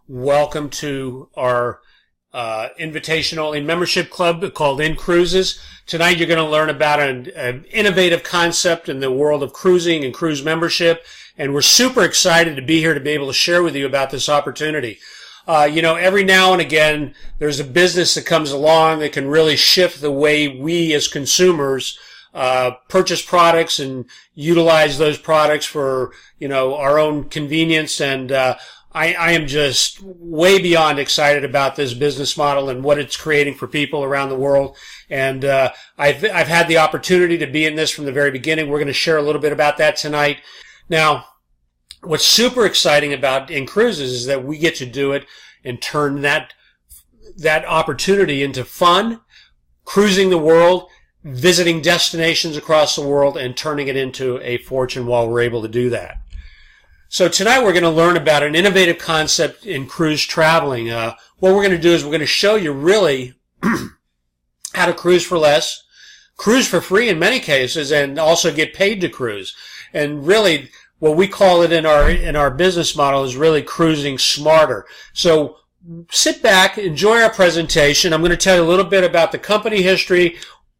Welcome to our invitation-only membership club called inCruises. Tonight you're going to learn about an innovative concept in the world of cruising and cruise membership, and we're super excited to be here to be able to share with you about this opportunity. Every now and again there's a business that comes along that can really shift the way we as consumers purchase products and utilize those products for, our own convenience. And I am just way beyond excited about this business model and what it's creating for people around the world. And I've had the opportunity to be in this from the very beginning. We're going to share a little bit about that tonight. Now, what's super exciting about inCruises is that we get to do it and turn that opportunity into fun, cruising the world, visiting destinations across the world, and turning it into a fortune while we're able to do that. So tonight we're going to learn about an innovative concept in cruise traveling. What we're going to do is we're going to show you really how to cruise for less, cruise for free in many cases, and also get paid to cruise. And really, what we call it in our business model is really cruising smarter. So sit back, enjoy our presentation. I'm going to tell you a little bit about the company history,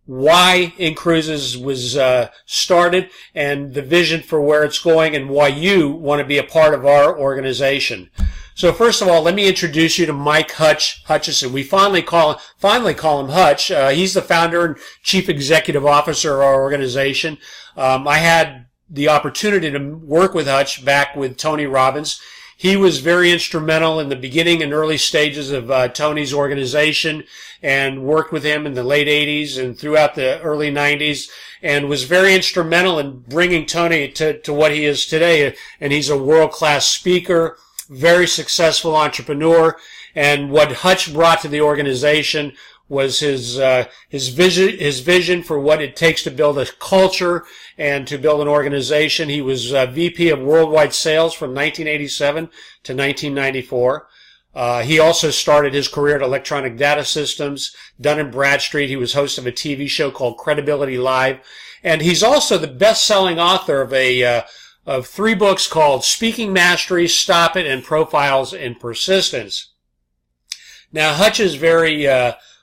why inCruises was started, and the vision for where it's going, and why you want to be a part of our organization. So first of all, let me introduce you to Mike Hutchison. We fondly call him Hutch. He's the founder and chief executive officer of our organization. I had the opportunity to work with Hutch back with Tony Robbins. He was very instrumental in the beginning and early stages of Tony's organization, and worked with him in the late 80s and throughout the early 90s, and was very instrumental in bringing Tony to what he is today. And he's a world-class speaker, very successful entrepreneur. And what Hutch brought to the organization was his vision for what it takes to build a culture and to build an organization. He was VP of Worldwide Sales from 1987 to 1994. He also started his career at Electronic Data Systems, Dun & Bradstreet. He was host of a TV show called Credibility Live. And he's also the best-selling author of 3 books called Speaking Mastery, Stop It, and Profiles in Persistence. Now, Hutch is very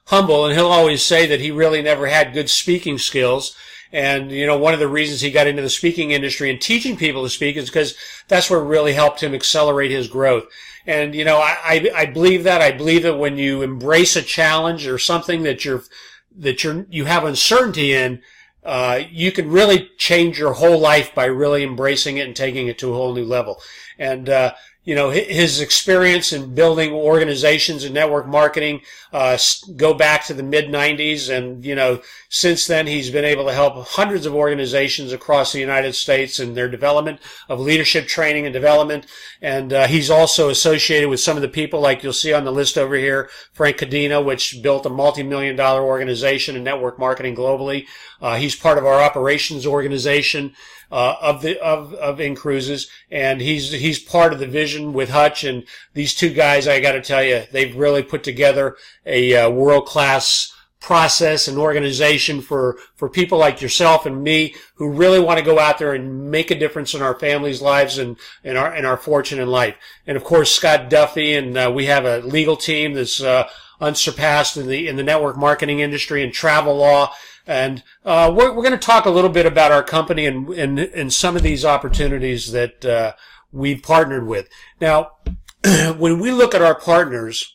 humble, and he'll always say that he really never had good speaking skills. And, one of the reasons he got into the speaking industry and teaching people to speak is because that's what really helped him accelerate his growth. And, I believe that. I believe that when you embrace a challenge or something that you have uncertainty in, you can really change your whole life by really embracing it and taking it to a whole new level. And, his experience in building organizations and network marketing go back to the mid-90s, and since then he's been able to help hundreds of organizations across the United States in their development of leadership training and development. And he's also associated with some of the people like you'll see on the list over here, Frank Cadena, which built a multi-million-dollar organization in network marketing globally. He's part of our operations organization of inCruises, and he's part of the vision with Hutch. And these two guys, I got to tell you, they've really put together a world-class process and organization for people like yourself and me who really want to go out there and make a difference in our families' lives and in our fortune in life. And of course, Scott Duffy, and we have a legal team that's unsurpassed in the network marketing industry and travel law. And we're going to talk a little bit about our company and some of these opportunities that we've partnered with. Now, when we look at our partners,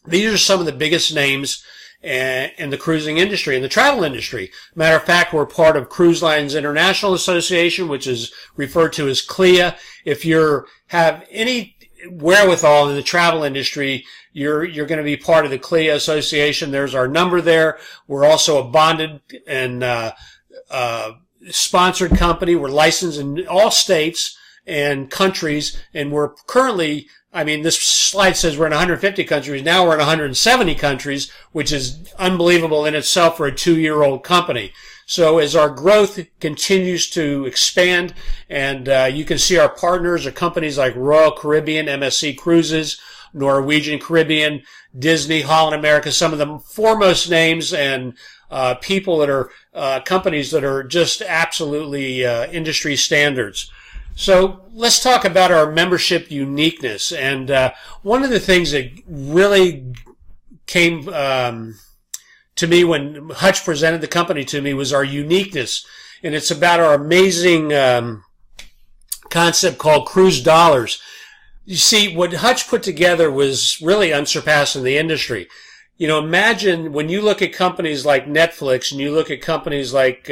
these are some of the biggest names in the cruising industry, in the travel industry. Matter of fact, we're part of Cruise Lines International Association, which is referred to as CLIA. If you have any wherewithal in the travel industry, you're going to be part of the CLIA Association. There's our number there. We're also a bonded and sponsored company. We're licensed in all states and countries, and we're currently, this slide says we're in 150 countries. Now we're in 170 countries, which is unbelievable in itself for a 2-year-old company. So as our growth continues to expand, and you can see our partners are companies like Royal Caribbean, MSC Cruises, Norwegian Caribbean, Disney, Holland America, some of the foremost names and people that are companies that are just absolutely industry standards. So let's talk about our membership uniqueness. And one of the things that really came to me when Hutch presented the company to me was our uniqueness. And it's about our amazing concept called cruise dollars. You see, what Hutch put together was really unsurpassed in the industry. You know, imagine when you look at companies like Netflix and you look at companies like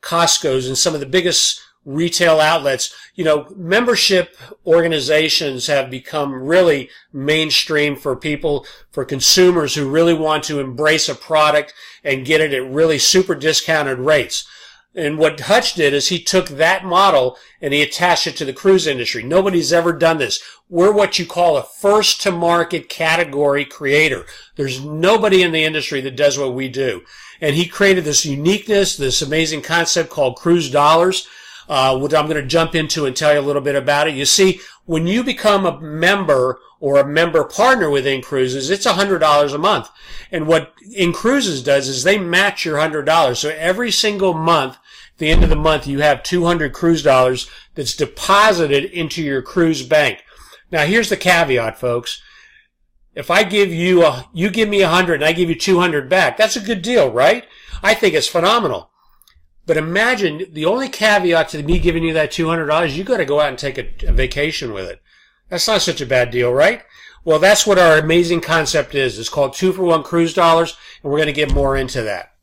Costco's and some of the biggest retail outlets, you know, membership organizations have become really mainstream for people, for consumers who really want to embrace a product and get it at really super discounted rates. And what Hutch did is he took that model and he attached it to the cruise industry. Nobody's ever done this. We're what you call a first-to-market category creator. There's nobody in the industry that does what we do. And he created this uniqueness, this amazing concept called cruise dollars, which I'm going to jump into and tell you a little bit about it. You see, when you become a member or a member partner with inCruises, it's $100 a month. And what inCruises does is they match your $100. So every single month, at the end of the month, you have 200 cruise dollars that's deposited into your cruise bank. Now, here's the caveat, folks. If I give you you give me 100 and I give you 200 back, that's a good deal, right? I think it's phenomenal. But imagine the only caveat to me giving you that $200, you got to go out and take a vacation with it. That's not such a bad deal, right? Well, that's what our amazing concept is. It's called 2-for-1 cruise dollars, and we're going to get more into that.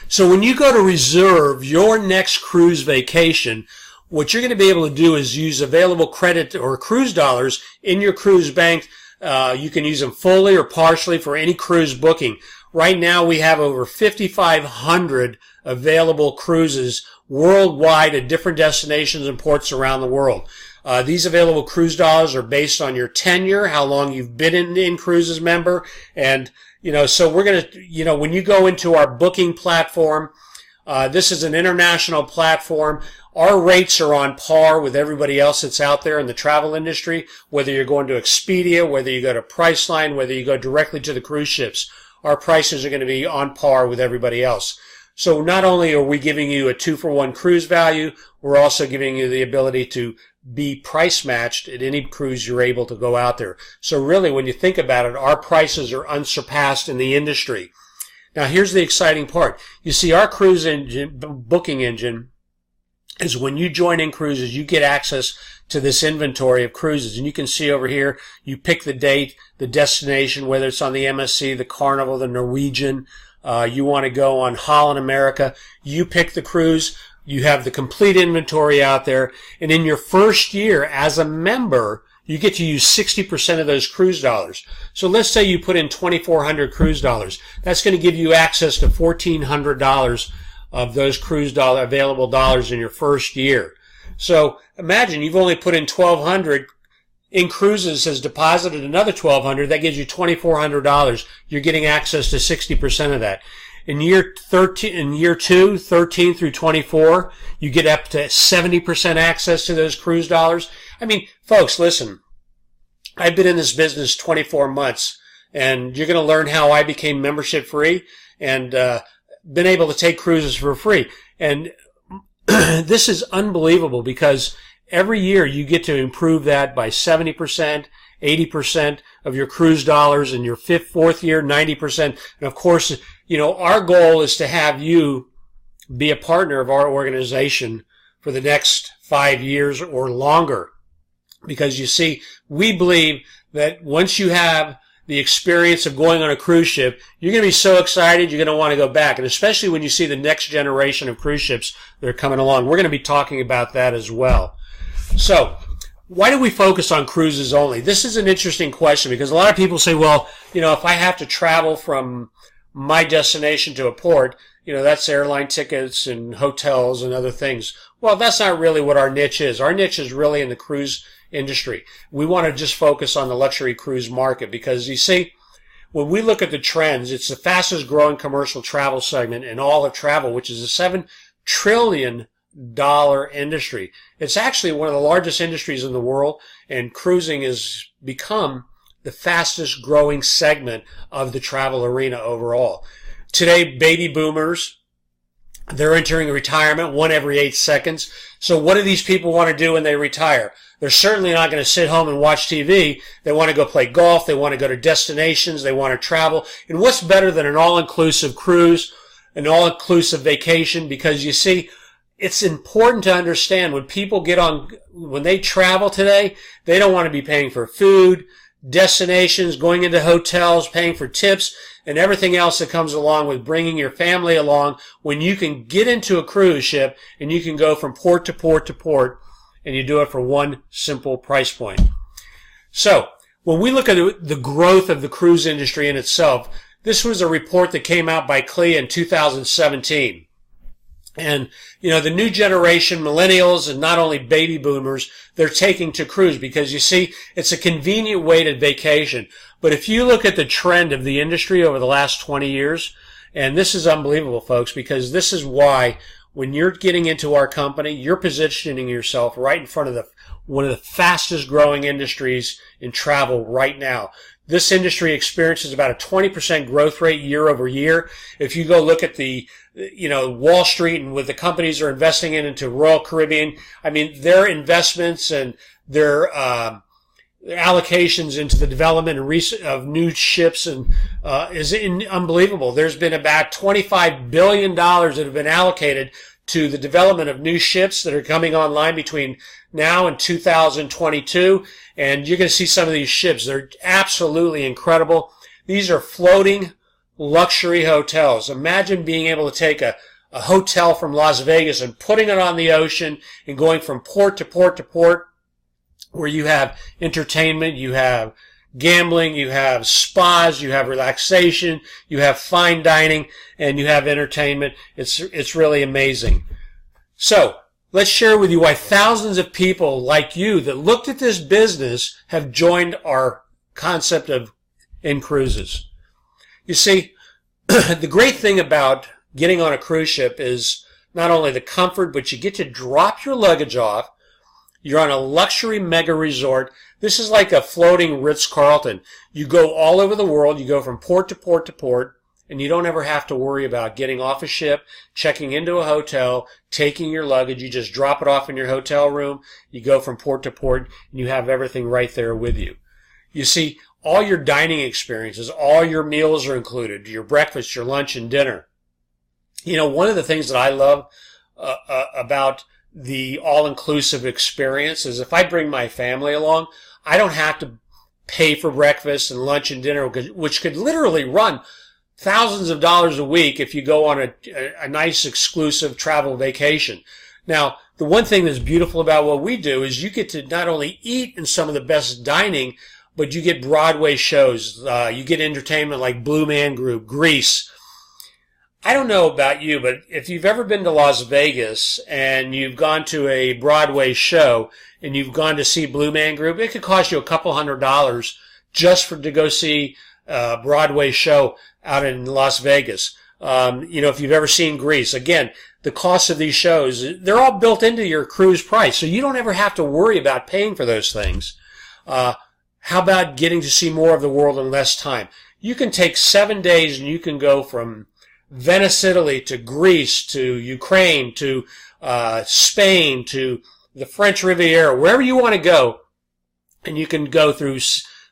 So when you go to reserve your next cruise vacation, what you're going to be able to do is use available credit or cruise dollars in your cruise bank. You can use them fully or partially for any cruise booking. Right now, we have over 5,500 available cruises worldwide at different destinations and ports around the world. These available cruise dollars are based on your tenure, how long you've been an inCruises member, and so we're going to, when you go into our booking platform, this is an international platform. Our rates are on par with everybody else that's out there in the travel industry, whether you're going to Expedia, whether you go to Priceline, whether you go directly to the cruise ships. Our prices are going to be on par with everybody else. So not only are we giving you a 2-for-1 cruise value, we're also giving you the ability to be price matched at any cruise you're able to go out there. So really, when you think about it, our prices are unsurpassed in the industry. Now, here's the exciting part. You see, our cruise engine, booking engine, is when you join inCruises, you get access to this inventory of cruises. And you can see over here, you pick the date, the destination, whether it's on the MSC, the Carnival, the Norwegian, you want to go on Holland America. You pick the cruise. You have the complete inventory out there. And in your first year as a member, you get to use 60% of those cruise dollars. So let's say you put in 2,400 cruise dollars. That's going to give you access to $1,400 of those cruise dollar available dollars in your first year. So imagine you've only put in 1,200. inCruises has deposited another 1,200. That gives you $2,400. You're getting access to 60% of that. In year 2, 13 through 24, you get up to 70% access to those cruise dollars. I mean, folks, listen. I've been in this business 24 months, and you're going to learn how I became membership free and been able to take cruises for free. And this is unbelievable because every year you get to improve that by 70%, 80% of your cruise dollars. In your fourth year, 90%. And of course, our goal is to have you be a partner of our organization for the next 5 years or longer. Because you see, we believe that once you have the experience of going on a cruise ship, you're going to be so excited, you're going to want to go back. And especially when you see the next generation of cruise ships that are coming along. We're going to be talking about that as well. So, why do we focus on cruises only? This is an interesting question because a lot of people say, well, if I have to travel from my destination to a port, that's airline tickets and hotels and other things. Well, that's not really what our niche is. Our niche is really in the cruise industry. We want to just focus on the luxury cruise market because, you see, when we look at the trends, it's the fastest growing commercial travel segment in all of travel, which is a $7 trillion industry. It's actually one of the largest industries in the world, and cruising has become the fastest growing segment of the travel arena overall. Today, baby boomers They're entering retirement, one every 8 seconds. So what do these people want to do when they retire? They're certainly not going to sit home and watch TV. They want to go play golf. They want to go to destinations. They want to travel. And what's better than an all-inclusive cruise, an all-inclusive vacation? Because you see, it's important to understand when they travel today, they don't want to be paying for food, destinations, going into hotels, paying for tips, and everything else that comes along with bringing your family along, when you can get into a cruise ship and you can go from port to port to port, and you do it for one simple price point. So when we look at the growth of the cruise industry in itself, this was a report that came out by CLIA in 2017. And, the new generation, millennials, and not only baby boomers, they're taking to cruise because, you see, it's a convenient way to vacation. But if you look at the trend of the industry over the last 20 years, and this is unbelievable, folks, because this is why when you're getting into our company, you're positioning yourself right in front of one of the fastest growing industries in travel right now. This industry experiences about a 20% growth rate year over year. If you go look at the Wall Street and what the companies are investing into Royal Caribbean, their investments and their allocations into the development of new ships is unbelievable. There's been about $25 billion that have been allocated to the development of new ships that are coming online between now and 2022. And you're going to see some of these ships. They're absolutely incredible. These are floating luxury hotels. Imagine being able to take a hotel from Las Vegas and putting it on the ocean and going from port to port to port, where you have entertainment, you have gambling, you have spas, you have relaxation, you have fine dining, and you have entertainment. It's really amazing. So let's share with you why thousands of people like you that looked at this business have joined our concept of inCruises. You see, the great thing about getting on a cruise ship is not only the comfort, but you get to drop your luggage off. You're on a luxury mega resort. This is like a floating Ritz-Carlton. You go all over the world. You go from port to port to port, and you don't ever have to worry about getting off a ship, checking into a hotel, taking your luggage. You just drop it off in your hotel room. You go from port to port, and you have everything right there with you. You see, all your dining experiences, all your meals are included, your breakfast, your lunch, and dinner. One of the things that I love about the all-inclusive experience is if I bring my family along, I don't have to pay for breakfast and lunch and dinner, which could literally run thousands of dollars a week if you go on a nice exclusive travel vacation. Now, the one thing that's beautiful about what we do is you get to not only eat in some of the best dining, but you get Broadway shows. You get entertainment like Blue Man Group, Grease. I don't know about you, but if you've ever been to Las Vegas and you've gone to a Broadway show and you've gone to see Blue Man Group, it could cost you a couple $100 just to go see a Broadway show out in Las Vegas. If you've ever seen Grease, again, the cost of these shows, they're all built into your cruise price, so you don't ever have to worry about paying for those things. How about getting to see more of the world in less time? You can take 7 days and you can go from Venice, Italy, to Greece, to Ukraine, to Spain, to the French Riviera, wherever you want to go, and you can go through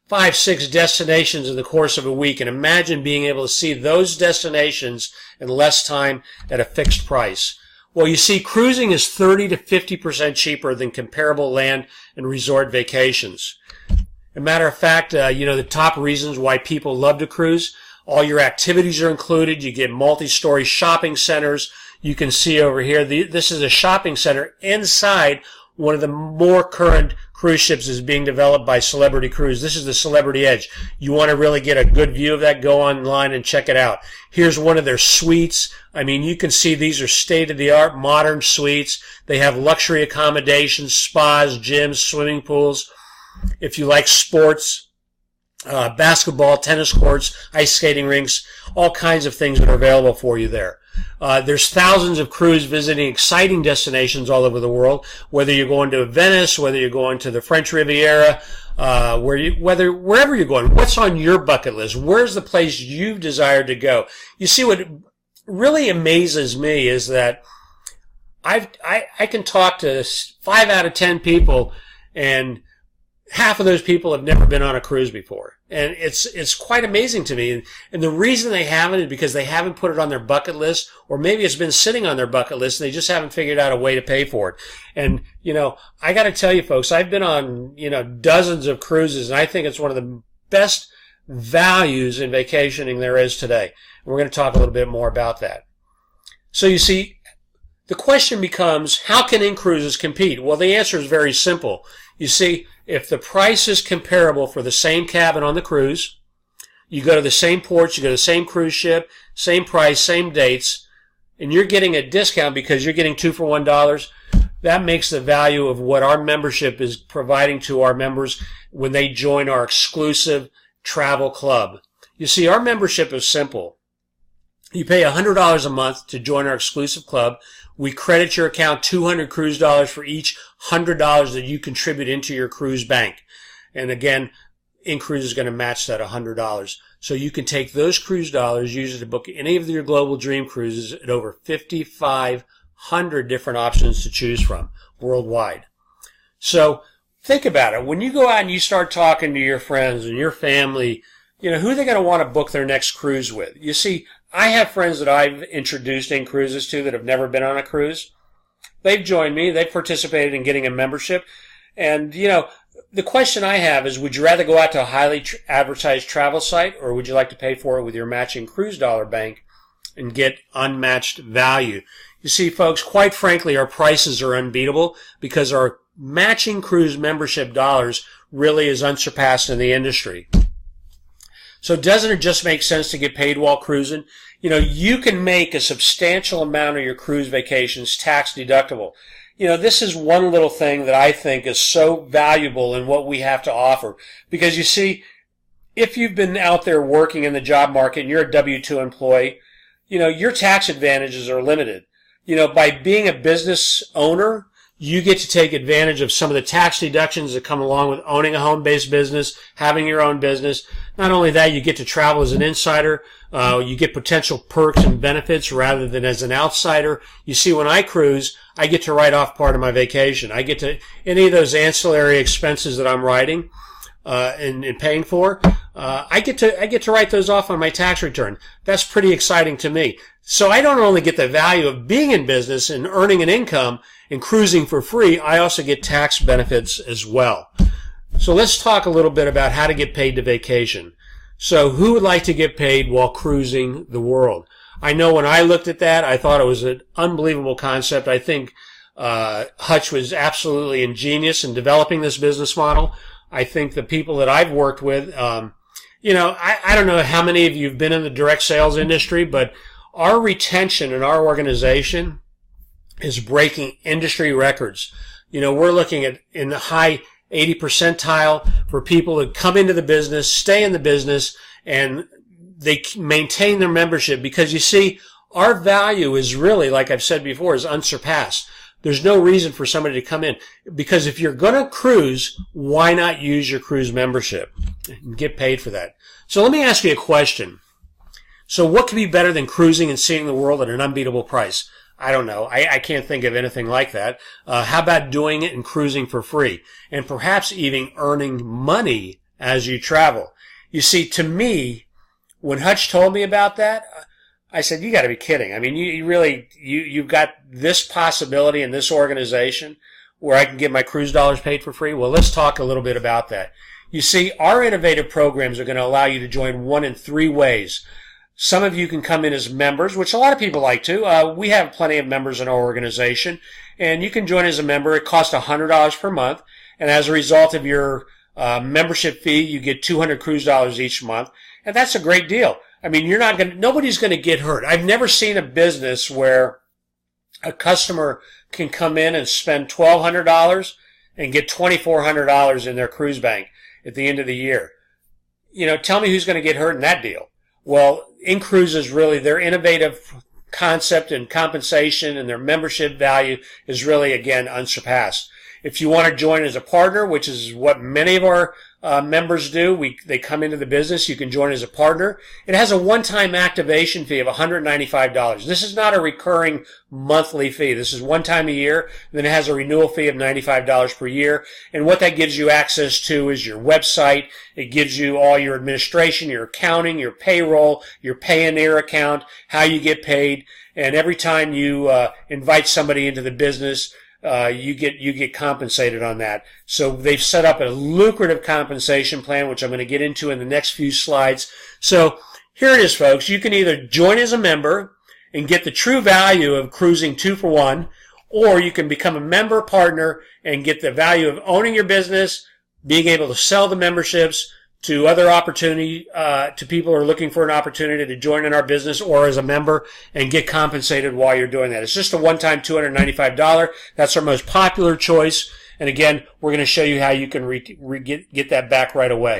5, 6 destinations in the course of a week. And imagine being able to see those destinations in less time at a fixed price. Well, you see, cruising is 30 to 50% cheaper than comparable land and resort vacations. As a matter of fact, the top reasons why people love to cruise, all your activities are included. You get multi-story shopping centers. You can see over here, this is a shopping center inside one of the more current cruise ships is being developed by Celebrity Cruise. This is the Celebrity Edge. You want to really get a good view of that, go online and check it out. Here's one of their suites. You can see these are state-of-the-art modern suites. They have luxury accommodations, spas, gyms, swimming pools. If you like sports, basketball, tennis courts, ice skating rinks, all kinds of things that are available for you there. There's thousands of crews visiting exciting destinations all over the world, whether you're going to Venice, whether you're going to the French Riviera, wherever you're going. What's on your bucket list? Where's the place you've desired to go? You see, what really amazes me is that I can talk to 5 out of 10 people, and half of those people have never been on a cruise before. And it's quite amazing to me. And the reason they haven't is because they haven't put it on their bucket list, or maybe it's been sitting on their bucket list and they just haven't figured out a way to pay for it. And, I got to tell you folks, I've been on, dozens of cruises, and I think it's one of the best values in vacationing there is today. And we're going to talk a little bit more about that. So you see, the question becomes, how can inCruises compete? Well, the answer is very simple. You see, if the price is comparable for the same cabin on the cruise, you go to the same ports, you go to the same cruise ship, same price, same dates, and you're getting a discount because you're getting 2 for $1, that makes the value of what our membership is providing to our members when they join our exclusive travel club. You see, our membership is simple. You pay $100 a month to join our exclusive club. We credit your account $200 cruise dollars for each $100 that you contribute into your cruise bank. And again, inCruises is going to match that $100. So you can take those cruise dollars, use it to book any of your global dream cruises at over 5,500 different options to choose from worldwide. So think about it. When you go out and you start talking to your friends and your family, who are they going to want to book their next cruise with? You see, I have friends that I've introduced inCruises to that have never been on a cruise. They've joined me. They've participated in getting a membership. And, the question I have is, would you rather go out to a highly advertised travel site, or would you like to pay for it with your matching cruise dollar bank and get unmatched value? You see, folks, quite frankly, our prices are unbeatable because our matching cruise membership dollars really is unsurpassed in the industry. So doesn't it just make sense to get paid while cruising? You can make a substantial amount of your cruise vacations tax deductible. This is one little thing that I think is so valuable in what we have to offer. Because you see, if you've been out there working in the job market and you're a W-2 employee, your tax advantages are limited. By being a business owner, you get to take advantage of some of the tax deductions that come along with owning a home-based business, having your own business. Not only that, you get to travel as an insider. You get potential perks and benefits rather than as an outsider. You see, when I cruise, I get to write off part of my vacation. I get to, any of those ancillary expenses that I'm writing and paying for, I get to write those off on my tax return. That's pretty exciting to me. So I don't only get the value of being in business and earning an income and cruising for free, I also get tax benefits as well. So let's talk a little bit about how to get paid to vacation. So who would like to get paid while cruising the world? I know when I looked at that, I thought it was an unbelievable concept. I think Hutch was absolutely ingenious in developing this business model. I think the people that I've worked with, I don't know how many of you have been in the direct sales industry, but our retention in our organization is breaking industry records. We're looking at in the high 80 percentile for people that come into the business, stay in the business, and they maintain their membership because you see, our value is really, like I've said before, is unsurpassed. There's no reason for somebody to come in because if you're going to cruise, why not use your cruise membership and get paid for that? So let me ask you a question. So what could be better than cruising and seeing the world at an unbeatable price? I don't know. I can't think of anything like that. How about doing it and cruising for free and perhaps even earning money as you travel? You see, to me, when Hutch told me about that, I said, you got to be kidding. I mean, you've got this possibility in this organization where I can get my cruise dollars paid for free. Well, let's talk a little bit about that. You see, our innovative programs are going to allow you to join one in 3 ways. Some of you can come in as members, which a lot of people like to. We have plenty of members in our organization, and you can join as a member. It costs $100 per month, and as a result of your membership fee, you get $200 cruise dollars each month, and that's a great deal. I mean, nobody's going to get hurt. I've never seen a business where a customer can come in and spend $1,200 and get $2,400 in their cruise bank at the end of the year. Tell me who's going to get hurt in that deal. Well, inCruises really, their innovative concept and compensation and their membership value is really, again, unsurpassed. If you want to join as a partner, which is what many of our members do. They come into the business. You can join as a partner. It has a one-time activation fee of $195. This is not a recurring monthly fee. This is one time a year. Then it has a renewal fee of $95 per year. And what that gives you access to is your website. It gives you all your administration, your accounting, your payroll, your Payoneer account, how you get paid. And every time you invite somebody into the business, you get compensated on that. So they've set up a lucrative compensation plan, which I'm going to get into in the next few slides. So here it is, folks. You can either join as a member and get the true value of cruising 2 for 1, or you can become a member partner and get the value of owning your business, being able to sell the memberships to other opportunity, to people who are looking for an opportunity to join in our business or as a member and get compensated while you're doing that. It's just a one-time $295. That's our most popular choice. And again, we're going to show you how you can get that back right away.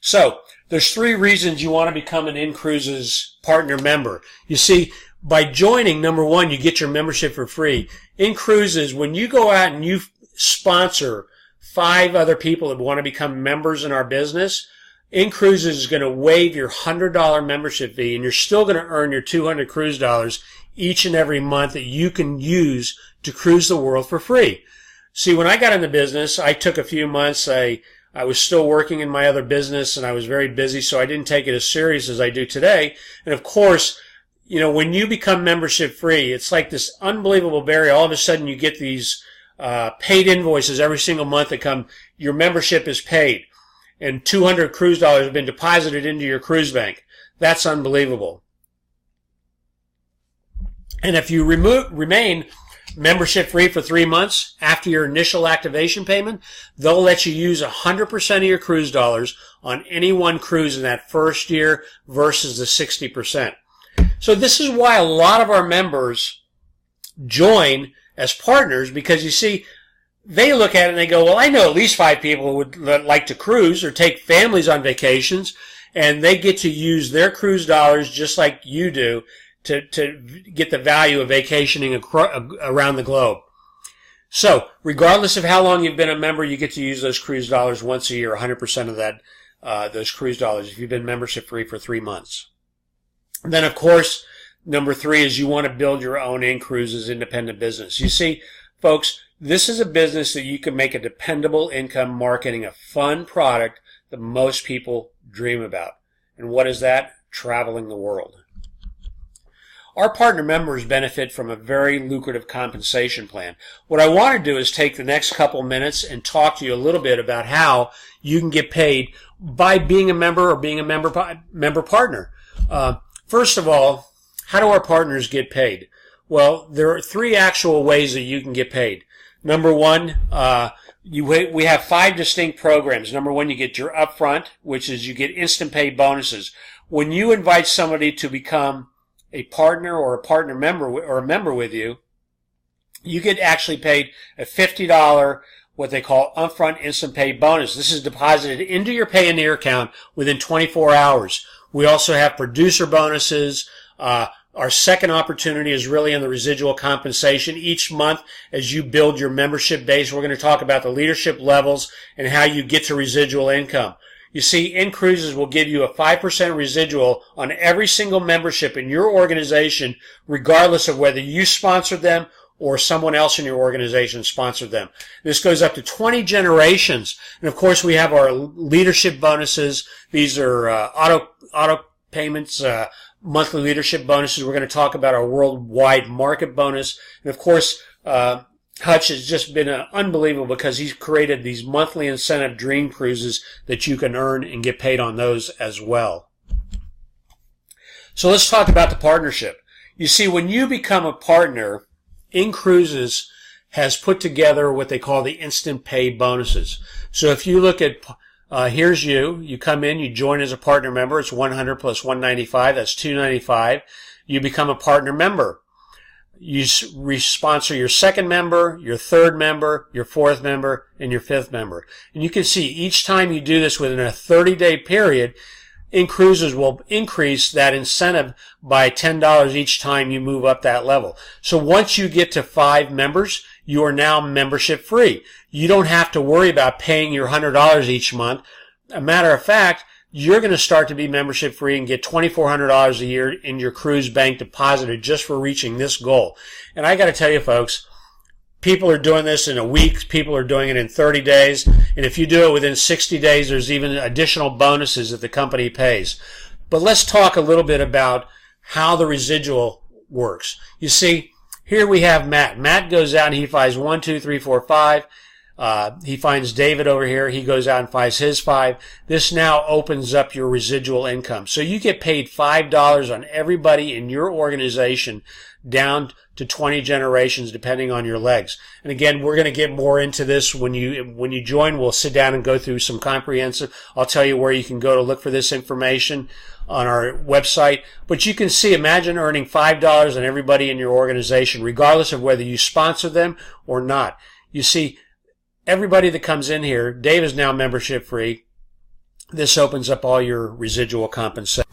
So there's 3 reasons you want to become an inCruises partner member. You see, by joining, number 1, you get your membership for free. inCruises, when you go out and you sponsor 5 other people that want to become members in our business, inCruises is going to waive your $100 membership fee, and you're still going to earn your 200 cruise dollars each and every month that you can use to cruise the world for free. See, when I got in the business, I took a few months. I was still working in my other business, and I was very busy, so I didn't take it as serious as I do today. And of course, you know, when you become membership free, it's like this unbelievable barrier. All of a sudden, you get these paid invoices every single month that come, your membership is paid, and 200 cruise dollars have been deposited into your cruise bank. That's unbelievable. And if you remain membership free for 3 months after your initial activation payment, they'll let you use 100% of your cruise dollars on any one cruise in that first year versus the 60%. So this is why a lot of our members join as partners, because you see, they look at it and they go, well, I know at least 5 people who would like to cruise or take families on vacations, and they get to use their cruise dollars just like you do to get the value of vacationing around the globe. So regardless of how long you've been a member, you get to use those cruise dollars once a year, 100% of that, those cruise dollars, if you've been membership free for 3 months. And then, of course, number 3 is you want to build your own inCruises independent business. You see, folks, this is a business that you can make a dependable income marketing a fun product that most people dream about. And what is that? Traveling the world. Our partner members benefit from a very lucrative compensation plan. What I want to do is take the next couple minutes and talk to you a little bit about how you can get paid by being a member or being a member partner. First of all, how do our partners get paid? Well, there are 3 actual ways that you can get paid. Number 1, we have 5 distinct programs. Number 1, you get your upfront, which is you get instant pay bonuses. When you invite somebody to become a partner or a partner member or a member with you, you get actually paid a $50, what they call upfront instant pay bonus. This is deposited into your Payoneer account within 24 hours. We also have producer bonuses. Our second opportunity is really in the residual compensation. Each month, as you build your membership base, we're going to talk about the leadership levels and how you get to residual income. You see, inCruises will give you a 5% residual on every single membership in your organization, regardless of whether you sponsored them or someone else in your organization sponsored them. This goes up to 20 generations. And of course, we have our leadership bonuses. These are auto payments, monthly leadership bonuses. We're going to talk about our worldwide market bonus. And of course, Hutch has just been unbelievable because he's created these monthly incentive dream cruises that you can earn and get paid on those as well. So let's talk about the partnership. You see, when you become a partner, inCruises has put together what they call the instant pay bonuses. So if you look at, here's you come in, you join as a partner member, it's 100 plus 195, that's 295. You become a partner member. You sponsor your second member, your third member, your fourth member, and your fifth member. And you can see each time you do this within a 30-day period, inCruises will increase that incentive by $10 each time you move up that level. So once you get to 5 members, you are now membership free. You don't have to worry about paying your $100 each month. A matter of fact, you're going to start to be membership free and get $2,400 a year in your cruise bank deposited just for reaching this goal. And I got to tell you folks, people are doing this in a week. People are doing it in 30 days. And if you do it within 60 days, there's even additional bonuses that the company pays. But let's talk a little bit about how the residual works. You see, here we have Matt. Matt goes out and he finds 1, 2, 3, 4, 5. He finds David over here. He goes out and finds his 5. This now opens up your residual income. So you get paid $5 on everybody in your organization down to 20 generations depending on your legs. And again, we're going to get more into this when you join. We'll sit down and go through some comprehensive. I'll tell you where you can go to look for this information on our website. But you can see, imagine earning $5 on everybody in your organization, regardless of whether you sponsor them or not. You see, everybody that comes in here, Dave is now membership free. This opens up all your residual compensation.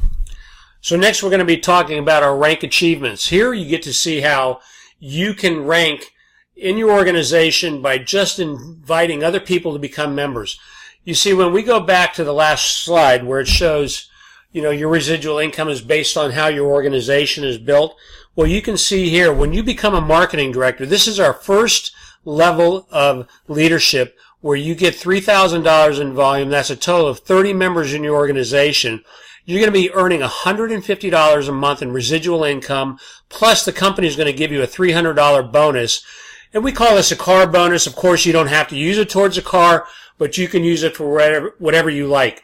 So next we're going to be talking about our rank achievements. Here you get to see how you can rank in your organization by just inviting other people to become members. You see, when we go back to the last slide where it shows, your residual income is based on how your organization is built. Well, you can see here, when you become a marketing director, this is our first level of leadership where you get $3,000 in volume. That's a total of 30 members in your organization. You're going to be earning $150 a month in residual income, plus the company is going to give you a $300 bonus. And we call this a car bonus. Of course, you don't have to use it towards a car, but you can use it for whatever you like.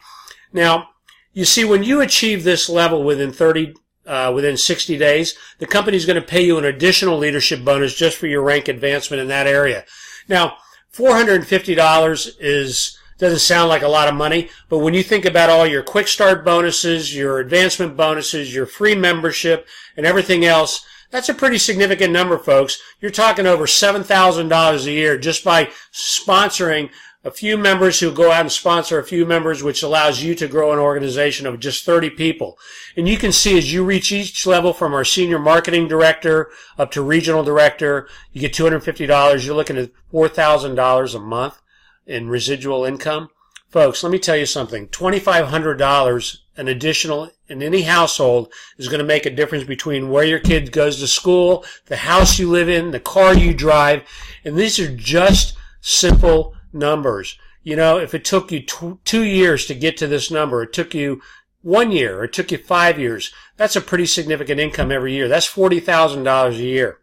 Now, you see, when you achieve this level within 60 days, the company is going to pay you an additional leadership bonus just for your rank advancement in that area. Now, $450 doesn't sound like a lot of money, but when you think about all your quick start bonuses, your advancement bonuses, your free membership, and everything else, that's a pretty significant number, folks. You're talking over $7,000 a year just by sponsoring a few members who go out and sponsor a few members, which allows you to grow an organization of just 30 people. And you can see as you reach each level from our senior marketing director up to regional director, you get $250. You're looking at $4,000 a month in residual income. Folks, let me tell you something. $2,500 an additional in any household is going to make a difference between where your kid goes to school, the house you live in, the car you drive. And these are just simple numbers. If it took you 2 years to get to this number, it took you 1 year, or it took you 5 years, that's a pretty significant income every year. That's $40,000 a year.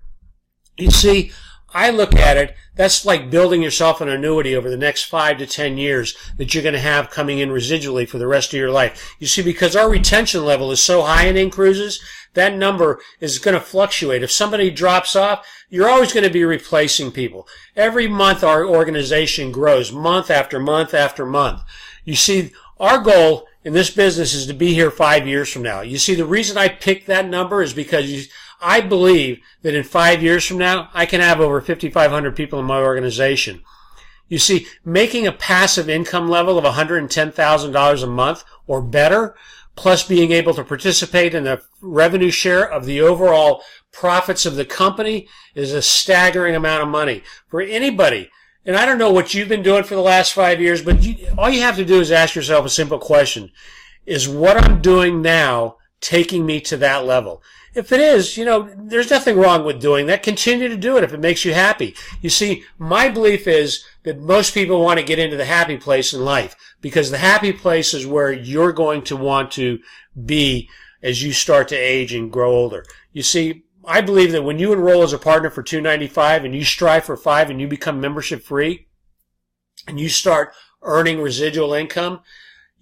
You see, I look at it, that's like building yourself an annuity over the next 5 to 10 years that you're going to have coming in residually for the rest of your life. You see, because our retention level is so high in inCruises, that number is going to fluctuate. If somebody drops off, you're always going to be replacing people. Every month our organization grows, month after month after month. You see, our goal in this business is to be here 5 years from now. You see, the reason I picked that number is because I believe that in 5 years from now, I can have over 5,500 people in my organization. You see, making a passive income level of $110,000 a month or better, plus being able to participate in the revenue share of the overall profits of the company is a staggering amount of money for anybody. And I don't know what you've been doing for the last 5 years, but all you have to do is ask yourself a simple question. Is what I'm doing now taking me to that level? If it is, there's nothing wrong with doing that. Continue to do it if it makes you happy. You see, my belief is that most people want to get into the happy place in life because the happy place is where you're going to want to be as you start to age and grow older. You see, I believe that when you enroll as a partner for $295 and you strive for $5 and you become membership free and you start earning residual income,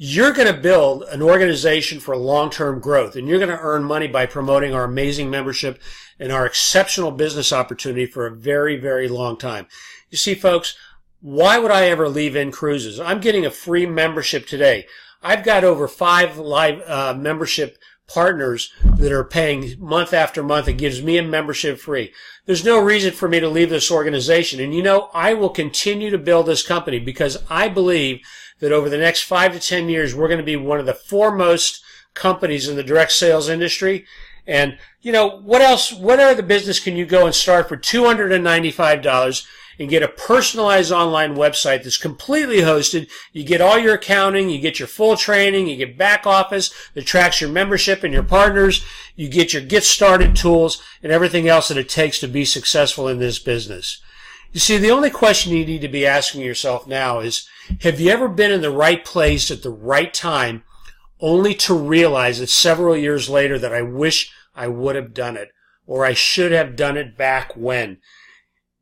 you're going to build an organization for long-term growth, and you're going to earn money by promoting our amazing membership and our exceptional business opportunity for a very, very long time. You see, folks, why would I ever leave inCruises? I'm getting a free membership today. I've got over 5 live membership partners that are paying month after month. It gives me a membership free. There's no reason for me to leave this organization. And I will continue to build this company because I believe that over the next 5 to 10 years, we're going to be one of the foremost companies in the direct sales industry. And, you know, what else, what other business can you go and start for $295 and get a personalized online website that's completely hosted? You get all your accounting, you get your full training, you get back office that tracks your membership and your partners, you get your get started tools and everything else that it takes to be successful in this business. You see, the only question you need to be asking yourself now is, have you ever been in the right place at the right time only to realize that several years later that I wish I would have done it, or I should have done it back when?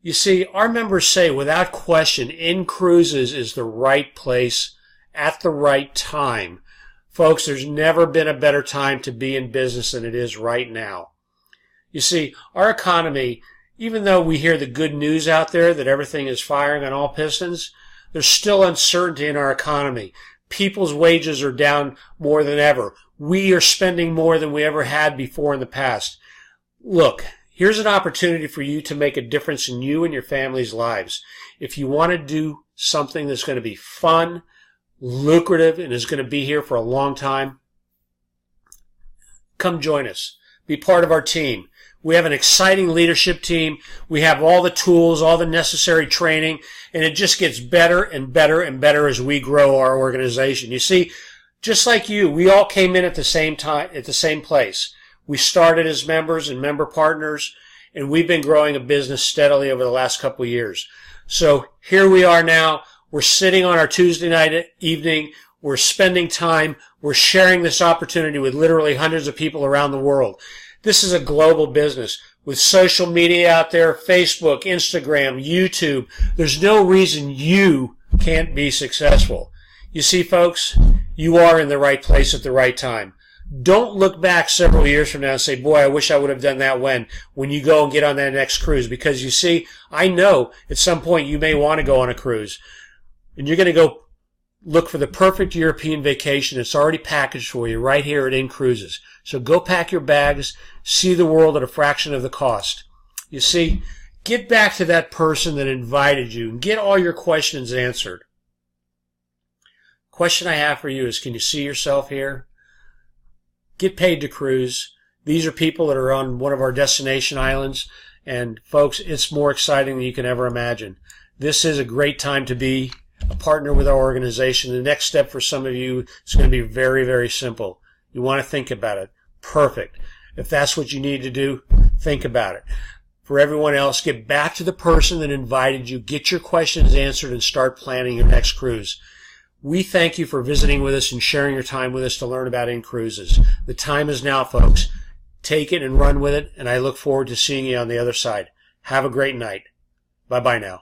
You see, our members say without question, inCruises is the right place at the right time. Folks, there's never been a better time to be in business than it is right now. You see, our economy, even though we hear the good news out there that everything is firing on all pistons, there's still uncertainty in our economy. People's wages are down more than ever. We are spending more than we ever had before in the past. Look, here's an opportunity for you to make a difference in you and your family's lives. If you want to do something that's going to be fun, lucrative, and is going to be here for a long time, come join us. Be part of our team. We have an exciting leadership team. We have all the tools, all the necessary training, and it just gets better and better and better as we grow our organization. You see, just like you, we all came in at the same time, at the same place. We started as members and member partners, and we've been growing a business steadily over the last couple of years. So here we are now. We're sitting on our Tuesday night evening. We're spending time. We're sharing this opportunity with literally hundreds of people around the world. This is a global business with social media out there, Facebook, Instagram, YouTube. There's no reason you can't be successful. You see, folks, you are in the right place at the right time. Don't look back several years from now and say, boy, I wish I would have done that when you go and get on that next cruise. Because you see, I know at some point you may want to go on a cruise. And you're going to go look for the perfect European vacation. It's already packaged for you right here at inCruises. So go pack your bags, see the world at a fraction of the cost. You see, get back to that person that invited you and get all your questions answered. Question I have for you is, can you see yourself here? Get paid to cruise. These are people that are on one of our destination islands. And folks, it's more exciting than you can ever imagine. This is a great time to be a partner with our organization. The next step for some of you is going to be very, very simple. You want to think about it. Perfect. If that's what you need to do, think about it. For everyone else, get back to the person that invited you, get your questions answered, and start planning your next cruise. We thank you for visiting with us and sharing your time with us to learn about inCruises. The time is now, folks. Take it and run with it, and I look forward to seeing you on the other side. Have a great night. Bye-bye now.